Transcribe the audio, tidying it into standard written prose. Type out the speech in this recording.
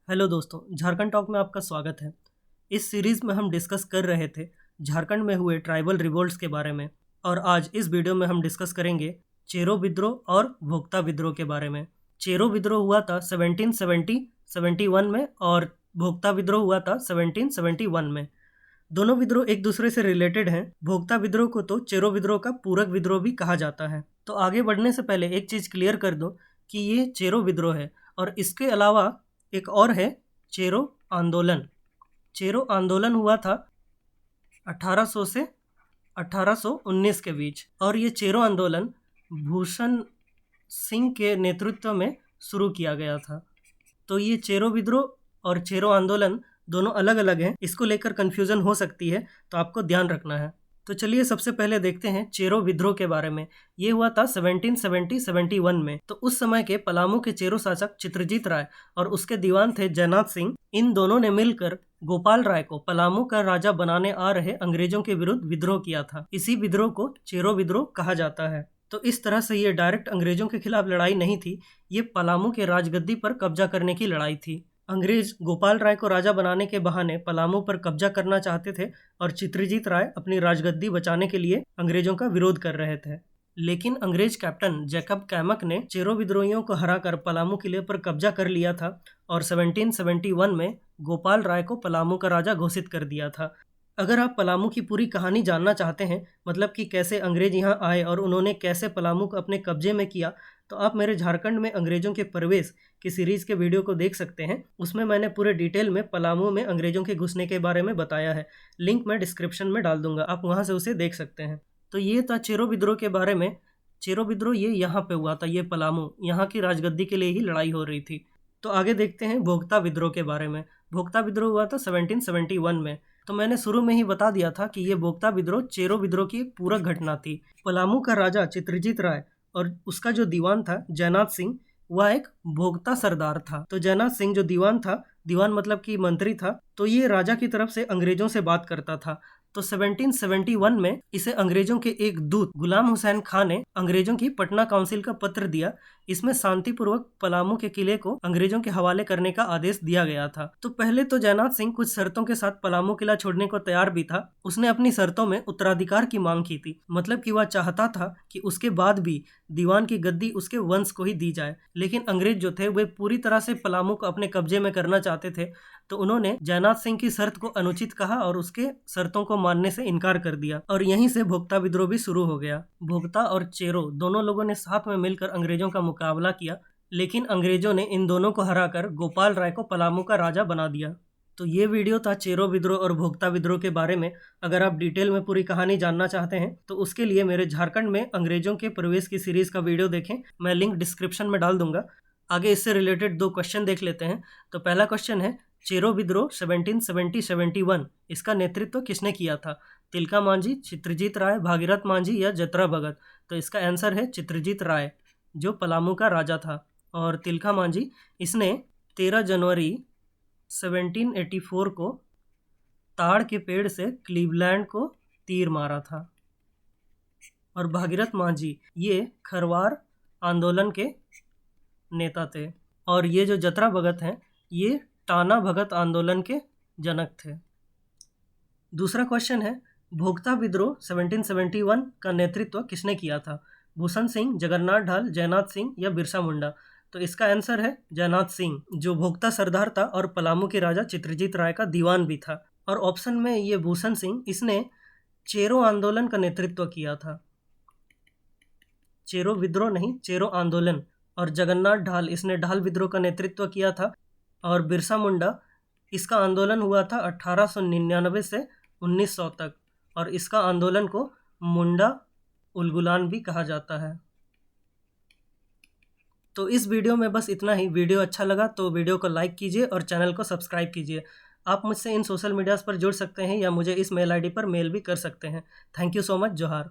Hello दोस्तों, Jharkhand talk में आपका स्वागत है। इस सीरीज़ में हम डिस्कस कर रहे थे झारखंड में हुए ट्राइबल रिवोल्ट्स के बारे में, और आज इस वीडियो में हम डिस्कस करेंगे चेरो विद्रोह और भोक्ता विद्रोह के बारे में। चेरो विद्रोह हुआ था 1771 में और भोक्ता विद्रोह हुआ था 1771 में। दोनों विद्रोह एक दूसरे से रिलेटेड हैं। भोक्ता विद्रोह को तो चेरो विद्रोह का पूरक विद्रोह भी कहा जाता है। तो आगे बढ़ने से पहले एक चीज़ क्लियर कर दूं कि ये चेरो विद्रोह है, और इसके अलावा एक और है चेरो आंदोलन। चेरो आंदोलन हुआ था 1800 से 1819 के बीच, और ये चेरो आंदोलन भूषण सिंह के नेतृत्व में शुरू किया गया था। तो ये चेरो विद्रोह और चेरो आंदोलन दोनों अलग अलग हैं। इसको लेकर कन्फ्यूज़न हो सकती है, तो आपको ध्यान रखना है। तो चलिए सबसे पहले देखते हैं चेरो विद्रोह के बारे में। ये हुआ था 1771 में। तो उस समय के पलामू के चेरो शासक चित्रजीत राय और उसके दीवान थे जयनाथ सिंह। इन दोनों ने मिलकर गोपाल राय को पलामू का राजा बनाने आ रहे अंग्रेजों के विरुद्ध विद्रोह किया था। इसी विद्रोह को चेरो विद्रोह कहा जाता है। तो इस तरह से ये डायरेक्ट अंग्रेजों के खिलाफ लड़ाई नहीं थी, ये पलामू के राजगद्दी पर कब्जा करने की लड़ाई थी। अंग्रेज गोपाल राय को राजा बनाने के बहाने पलामू पर कब्जा करना चाहते थे, और चित्रजीत राय अपनी राजगद्दी बचाने के लिए अंग्रेजों का विरोध कर रहे थे। लेकिन अंग्रेज कैप्टन जैकब कैमक ने चेरो विद्रोहियों को हराकर पलामू किले पर कब्जा कर लिया था, और 1771 में गोपाल राय को पलामू का राजा घोषित कर दिया था। अगर आप पलामू की पूरी कहानी जानना चाहते हैं, मतलब कि कैसे अंग्रेज यहाँ आए और उन्होंने कैसे पलामू को अपने कब्जे में किया, तो आप मेरे झारखंड में अंग्रेजों के प्रवेश की सीरीज़ के वीडियो को देख सकते हैं। उसमें मैंने पूरे डिटेल में पलामू में अंग्रेजों के घुसने के बारे में बताया है। लिंक मैं डिस्क्रिप्शन में डाल दूंगा, आप वहाँ से उसे देख सकते हैं। तो ये था चेरो विद्रोह के बारे में। चेरो विद्रोह ये यहाँ पे हुआ था, ये पलामू, यहाँ की राजगद्दी के लिए ही लड़ाई हो रही थी। तो आगे देखते हैं भोक्ता विद्रोह के बारे में। भोक्ता विद्रोह हुआ था 1771 में। तो मैंने शुरू में ही बता दिया था कि ये भोक्ता विद्रोह चेरो विद्रोह की एक पूरक घटना थी। पलामू का राजा चित्रजीत राय और उसका जो दीवान था जयनाथ सिंह, वह एक भोक्ता सरदार था। तो जयनाथ सिंह जो दीवान था, दीवान मतलब कि मंत्री था, तो ये राजा की तरफ से अंग्रेजों से बात करता था। तो 1771 में इसे अंग्रेजों के एक दूत गुलाम हुसैन खां ने अंग्रेजों की पटना काउंसिल का पत्र दिया। इसमें शांतिपूर्वक पलामू के किले को अंग्रेजों के हवाले करने का आदेश दिया गया था। तो पहले तो जयनाथ सिंह कुछ शर्तों के साथ पलामू किला छोड़ने को तैयार भी था। उसने अपनी शर्तों में उत्तराधिकार की मांग की थी, मतलब कि वह चाहता था कि उसके बाद भी दीवान की गद्दी उसके वंश को ही दी जाए। लेकिन अंग्रेज जो थे वे पूरी तरह से पलामू को अपने कब्जे में करना चाहते थे, तो उन्होंने जयनाथ सिंह की शर्त को अनुचित कहा और उसके शर्तों को मानने से इनकार कर दिया, और यहीं से भोक्ता विद्रोह भी शुरू हो गया। भोक्ता और चेरो दोनों लोगों ने साथ में मिलकर अंग्रेजों का मुकाबला किया, लेकिन अंग्रेजों ने इन दोनों को हराकर गोपाल राय को पलामू का राजा बना दिया। तो ये वीडियो था चेरो विद्रोह और भोक्ता विद्रोह के बारे में। अगर आप डिटेल में पूरी कहानी जानना चाहते हैं, तो उसके लिए मेरे झारखंड में अंग्रेजों के प्रवेश की सीरीज का वीडियो देखें, मैं लिंक डिस्क्रिप्शन में डाल दूंगा। आगे इससे रिलेटेड दो क्वेश्चन देख लेते हैं। तो पहला क्वेश्चन है, चेरो विद्रोह 1770-71 इसका नेतृत्व किसने किया था? तिलका मांझी, चित्रजीत राय, भागीरथ मांझी या जतरा भगत? तो इसका आंसर है चित्रजीत राय, जो पलामू का राजा था। और तिलका मांझी, इसने 13 जनवरी 1784 को ताड़ के पेड़ से क्लीवलैंड को तीर मारा था। और भागीरथ मांझी ये खरवार आंदोलन के नेता थे। और ये जो जतरा भगत हैं, ये टाना भगत आंदोलन के जनक थे। दूसरा क्वेश्चन है, भोक्ता विद्रोह 1771 का नेतृत्व किसने किया था? भूषण सिंह, जगन्नाथ ढाल, जयनाथ सिंह या बिरसा मुंडा? तो इसका आंसर है जयनाथ सिंह, जो भोक्ता सरदार था और पलामू के राजा चित्रजीत राय का दीवान भी था। और ऑप्शन में ये भूषण सिंह, इसने चेरो आंदोलन का नेतृत्व किया था। चेरो विद्रोह नहीं, चेरो आंदोलन। और जगन्नाथ ढाल, इसने ढाल विद्रोह का नेतृत्व किया था। और बिरसा मुंडा, इसका आंदोलन हुआ था 1899 से 1900 तक, और इसका आंदोलन को मुंडा उलगुलान भी कहा जाता है। तो इस वीडियो में बस इतना ही। वीडियो अच्छा लगा तो वीडियो को लाइक कीजिए और चैनल को सब्सक्राइब कीजिए। आप मुझसे इन सोशल मीडियाज़ पर जुड़ सकते हैं या मुझे इस मेल आईडी पर मेल भी कर सकते हैं। Thank you so much. जोहार।